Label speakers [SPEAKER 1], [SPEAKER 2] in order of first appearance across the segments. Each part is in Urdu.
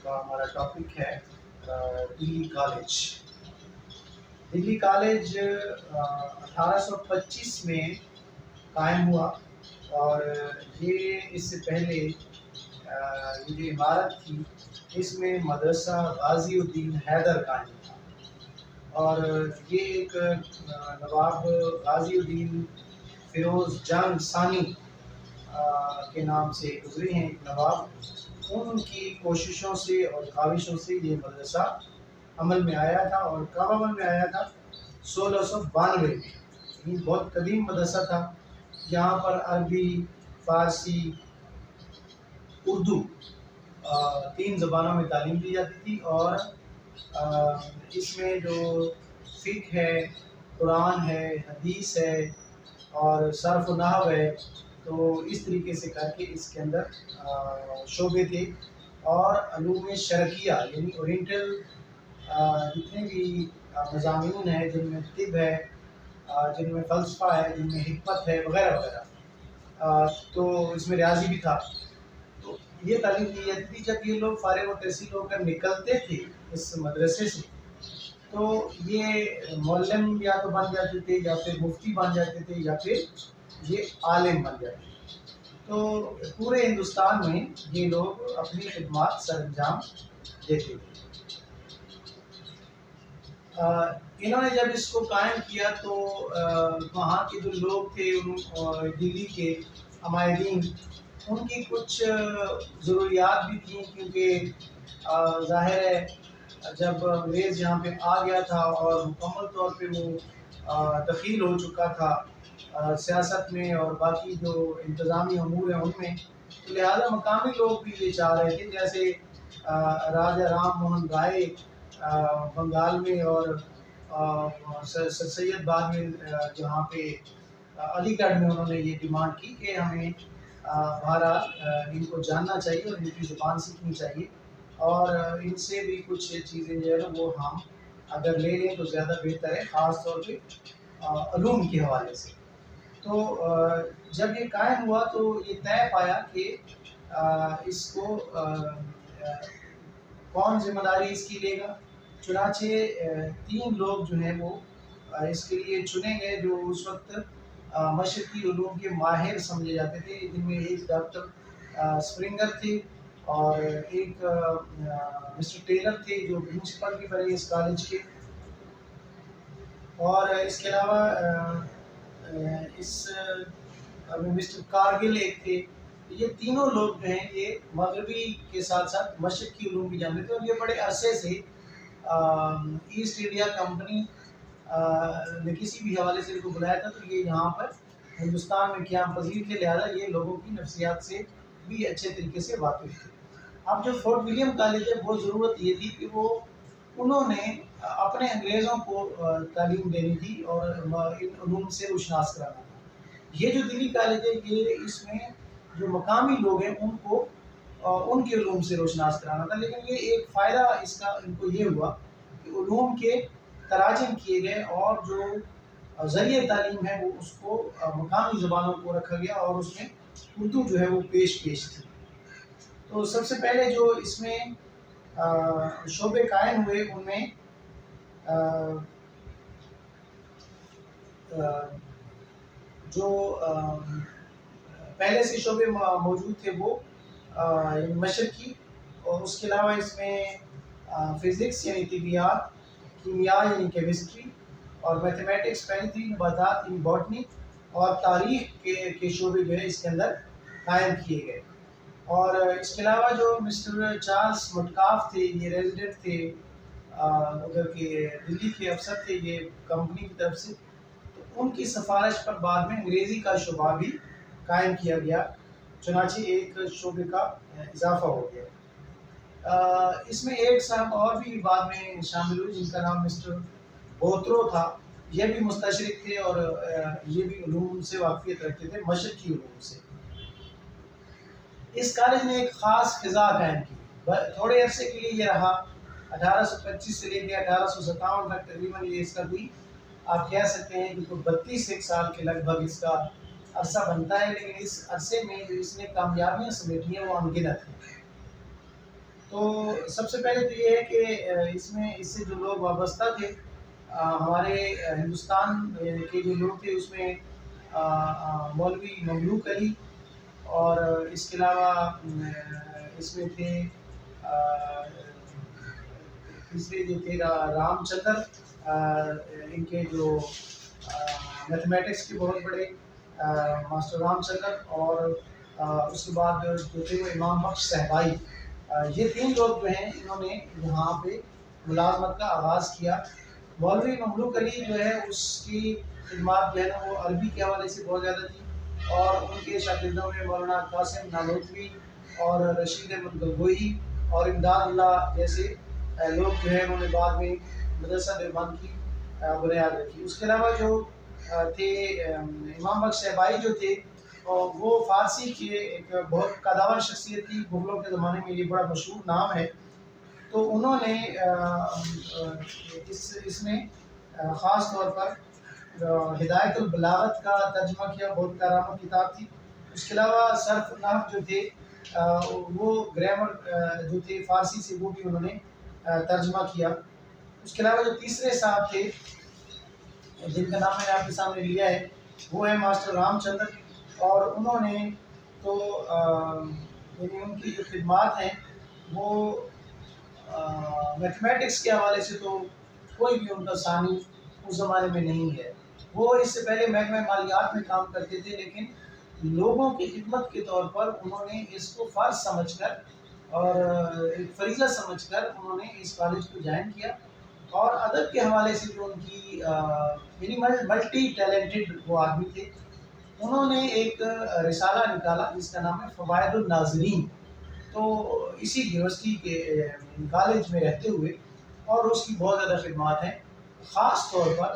[SPEAKER 1] کا ہمارا ٹاپک ہے دلی کالج۔ دلی کالج 1825 میں قائم ہوا، اور یہ اس سے پہلے یہ جو عمارت تھی اس میں مدرسہ غازی الدین حیدر قائم تھا، اور یہ ایک نواب غازی الدین فیروز جنگ ثانی کے نام سے گزرے ہیں ایک نواب۔ ان کی کوششوں سے اور کاوشوں سے یہ مدرسہ عمل میں آیا تھا، اور کب عمل میں آیا تھا؟ 1692 میں۔ یہ بہت قدیم مدرسہ تھا، یہاں پر عربی، فارسی، اردو 3 زبانوں میں تعلیم دی جاتی تھی، اور اس میں جو فقہ ہے، قرآن ہے، حدیث ہے اور صرف و نحو ہے، تو اس طریقے سے کر کے اس کے اندر شعبے تھے، اور علوم شرقیہ یعنی اورینٹل جتنے بھی مضامین ہیں، جن میں طب ہے، جن میں فلسفہ ہے، جن میں حکمت ہے وغیرہ وغیرہ، تو اس میں ریاضی بھی تھا، تو یہ تعلیم دی جاتی تھی۔ جب یہ لوگ فارغ و تحصیل ہو کر نکلتے تھے اس مدرسے سے، تو یہ معلم یا تو بن جاتے تھے، یا پھر مفتی بن جاتے تھے، یا پھر یہ عالم بن جاتے تھے۔ تو پورے ہندوستان میں یہ لوگ اپنی خدمات سر انجام دیتے تھے۔ انہوں نے جب اس کو قائم کیا تو وہاں کے جو لوگ تھے، دلی کے عمائدین، ان کی کچھ ضروریات بھی تھیں، کیونکہ ظاہر ہے جب انگریز یہاں پہ آ گیا تھا اور مکمل طور پہ وہ دخیل ہو چکا تھا سیاست میں اور باقی جو انتظامی امور ہیں ان میں، تو لہٰذا مقامی لوگ بھی یہ چاہ رہے تھے، جیسے راجا رام موہن رائے بنگال میں، اور سر سید بعد میں جہاں پہ علی گڑھ میں، انہوں نے یہ ڈیمانڈ کی کہ ہمیں بہرحال ان کو جاننا چاہیے اور ان کی زبان سیکھنی چاہیے، اور ان سے بھی کچھ چیزیں جو ہے نا وہ ہم اگر لے لیں تو زیادہ بہتر ہے، خاص طور پہ علوم کے حوالے سے۔ تو جب یہ قائم ہوا تو یہ طے پایا کہ اس کو کون ذمہ داری اس کی لے گا۔ چنانچہ 3 لوگ جو ہیں وہ اس کے لیے چنے گئے، جو اس وقت مشرقی علوم کے ماہر سمجھے جاتے تھے، جن میں ایک ڈاکٹر اسپرنگر تھے، اور ایک مسٹر ٹیلر تھے جو پرنسپل بھی بنے اس کالج کے، اور اس کے علاوہ اس مسٹر کارگل ایک تھے۔ یہ تینوں لوگ جو ہیں یہ مغربی کے ساتھ ساتھ مشرقی علوم بھی جانتے تھے، اور یہ بڑے عرصے سے ایسٹ انڈیا کمپنی نے کسی بھی حوالے سے ان کو بلایا تھا، تو یہ یہاں پر ہندوستان میں قیام پذیر تھے، لہٰذا یہ لوگوں کی نفسیات سے بھی اچھے طریقے سے واقف تھے۔ اب جو فورٹ ولیم کالج ہے، وہ ضرورت یہ تھی کہ انہوں نے اپنے انگریزوں کو تعلیم دینی تھی اور ان علوم سے روشناس کرانا تھا۔ یہ جو دلی کالج ہے، یہ اس میں جو مقامی لوگ ہیں ان کو ان کے علوم سے روشناس کرانا تھا، لیکن یہ ایک فائدہ اس کا ان کو یہ ہوا کہ علوم کے تراجم کیے گئے، اور جو ذریعہ تعلیم ہے وہ اس کو مقامی زبانوں کو رکھا گیا، اور اس میں اردو جو ہے وہ پیش تھی۔ تو سب سے پہلے جو اس میں شعبے قائم ہوئے، ان میں جو پہلے سے شعبے موجود تھے وہ مشرقی، اور اس کے علاوہ اس میں فزکس یعنی طبیعیات، کیمیا یعنی کیمسٹری، اور میتھمیٹکس پہلی تھی، نباتات یعنی باٹنی، اور تاریخ کے شعبے جو ہے اس کے اندر قائم کیے گئے۔ اور اس کے علاوہ جو مسٹر چارلس مٹکاف تھے، یہ ریزیڈنٹ تھے ادھر کے دلی کے افسر تھے یہ کمپنی کی طرف سے، تو ان کی سفارش پر بعد میں انگریزی کا شعبہ بھی قائم کیا گیا، چنانچہ ایک شعبے کا اضافہ ہو گیا۔ اس میں ایک صاحب اور بھی بعد میں شامل ہوئے جن کا نام مسٹر بوترو تھا، یہ بھی مستشرق تھے، اور یہ بھی علوم سے واقفیت رکھتے تھے، مشرقی علوم سے۔ اس کالج نے ایک خاص فضا قائم کی، تھوڑے عرصے کے لیے یہ رہا، 1825 سے لے کے 1857 تک تقریباً یہ اس کا کوئی آپ کہہ سکتے ہیں کہ 32 سال کے لگ بھگ اس کا عرصہ بنتا ہے، لیکن اس عرصے میں جو اس نے کامیابیاں سمیٹی ہیں وہ ان گنت ہیں۔ تو سب سے پہلے تو یہ ہے کہ اس سے جو لوگ وابستہ تھے، ہمارے ہندوستان کے جو لوگ تھے، اس میں مولوی مملوک علی، اور اس کے علاوہ اس میں تھے تیسرے جو تھے رام چندر، ان کے جو میتھمیٹکس کے بہت بڑے ماسٹر رام چندر، اور اس کے بعد جو تھے وہ امام بخش صاحبائی۔ یہ تین لوگ جو ہیں انہوں نے یہاں پہ ملازمت کا آغاز کیا۔ مولوی مملوک علی جو ہے اس کی خدمات جو ہے نا وہ عربی کے حوالے سے بہت زیادہ تھی، اور ان کے شاگردوں میں مولانا قاسم نانوتوی اور رشید احمد گنگوہی اور امداد اللہ جیسے لوگ جو ہے انہوں نے بعد میں مدرسہ دیوبند کی بنیاد رکھی۔ اس کے علاوہ جو تھے امام بخش صاحبائی جو تھے، وہ فارسی کے ایک بہت قداور شخصیت تھی، مغلوں کے زمانے میں یہ بڑا مشہور نام ہے۔ تو انہوں نے اس میں خاص طور پر ہدایت البلاغت کا ترجمہ کیا، بہت کارآمد کتاب تھی۔ اس کے علاوہ صرف نحو جو تھے، وہ گرامر جو تھے فارسی سے، وہ بھی انہوں نے ترجمہ کیا۔ اس کے علاوہ جو تیسرے صاحب تھے جن کا نام میں نے آپ کے سامنے لیا ہے، وہ ہے ماسٹر رام چندر، اور انہوں نے تو یعنی ان کی جو خدمات ہیں وہ میتھمیٹکس کے حوالے سے تو کوئی بھی ان کا ثانی اس زمانے میں نہیں ہے۔ وہ اس سے پہلے محکمہ مالیات میں کام کرتے تھے، لیکن لوگوں کی خدمت کے طور پر انہوں نے اس کو فرض سمجھ کر اور ایک فریضہ سمجھ کر انہوں نے اس کالج کو جوائن کیا، اور ادب کے حوالے سے جو ان کی یعنی ملٹی ٹیلنٹڈ وہ آدمی تھے، انہوں نے ایک رسالہ نکالا جس کا نام ہے فوائد الناظرین۔ تو اسی یونیورسٹی کے کالج میں رہتے ہوئے، اور اس کی بہت زیادہ خدمات ہیں، خاص طور پر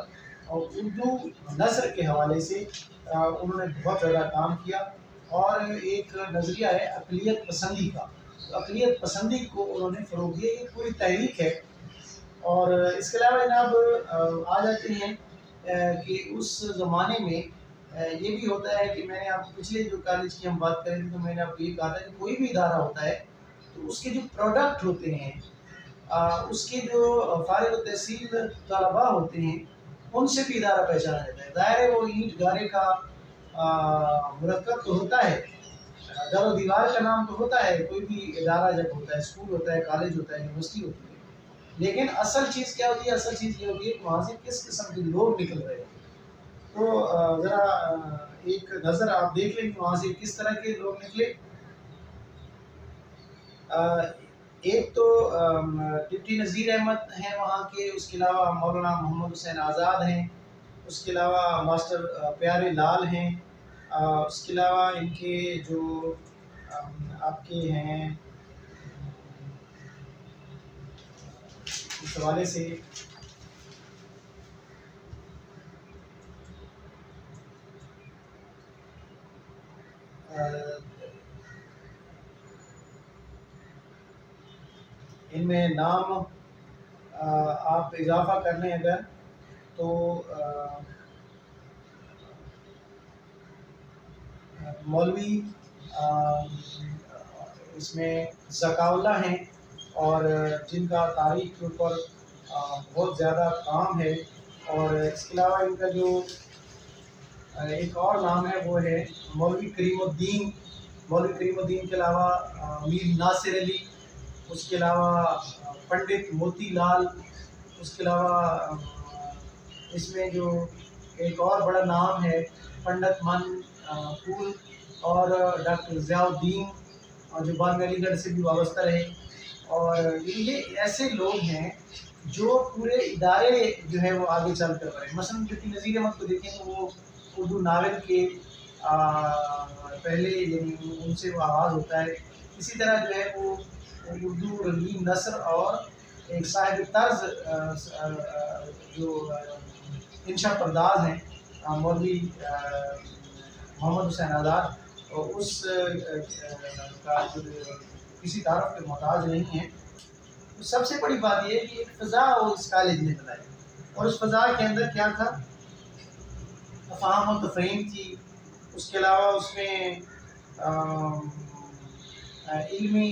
[SPEAKER 1] اردو نثر کے حوالے سے انہوں نے بہت زیادہ کام کیا، اور ایک نظریہ ہے اقلیت پسندی کا، اقلیت پسندی کو انہوں نے فروغ دیا، یہ پوری تحریک ہے۔ اور اس کے علاوہ جناب آ جاتے ہیں کہ اس زمانے میں یہ بھی ہوتا ہے کہ میں نے آپ پچھلے جو کالج کی ہم بات کریں تو میں نے آپ کو یہ کہا تھا کہ کوئی بھی ادارہ ہوتا ہے تو اس کے جو پروڈکٹ ہوتے ہیں، اس کے جو فارغ التحصیل طلباء ہوتے ہیں، ان سے بھی ادارہ پہچانا جاتا ہے۔ ظاہر ہے وہ اینٹ گارے کا مرکب تو ہوتا ہے، در و دیوار کا نام تو ہوتا ہے، کوئی بھی ادارہ جب ہوتا ہے، اسکول ہوتا ہے، کالج ہوتا ہے، یونیورسٹی ہوتی ہے، لیکن اصل چیز کیا ہوتی ہے؟ اصل چیز یہ ہوتی ہے کہ وہاں سے کس قسم کے لوگ نکل رہے ہیں۔ تو ذرا ایک نظر آپ دیکھ لیں کہ وہاں سے کس طرح کے لوگ نکلے۔ ایک تو ڈپٹی نذیر احمد ہیں وہاں کے، اس کے علاوہ مولانا محمد حسین آزاد ہیں، اس کے علاوہ ماسٹر پیارے لال ہیں، اس کے علاوہ ان کے جو آپ کے ہیں اس حوالے سے ان میں نام آپ اضافہ کر لیں اگر تو مولوی اس میں ذکاء اللہ ہیں، اور جن کا تاریخ کے اوپر بہت زیادہ کام ہے۔ اور اس کے علاوہ ان کا جو ایک اور نام ہے وہ ہے مولوی کریم الدین۔ مولوی کریم الدین کے علاوہ میر ناصر علی، اس کے علاوہ پنڈت موتی لال، اس کے علاوہ اس میں جو ایک اور بڑا نام ہے پنڈت من پھول، اور ڈاکٹر ضیاء الدین، اور جو بعد میں علی گڑھ سے بھی وابستہ رہے۔ اور یہ ایسے لوگ ہیں جو پورے ادارے جو ہے وہ آگے چل کر رہے ہیں۔ مثلاً ڈپٹی نذیر احمد کو دیکھیں تو وہ اردو ناول کے پہلے یعنی ان سے وہ آغاز ہوتا ہے۔ اسی طرح جو ہے وہ اردو رنگین نثر اور ایک صاحب طرز جو انشا پرداز ہیں مولوی محمد حسین آزاد، اور اس کا جو کسی تعارف کے محتاج نہیں ہے۔ سب سے بڑی بات یہ ہے کہ ایک فضا وہ اس کالج نے بنائی، اور اس فضا کے اندر کیا تھا؟ تفاہم و تفہیم تھی۔ اس کے علاوہ اس میں علمی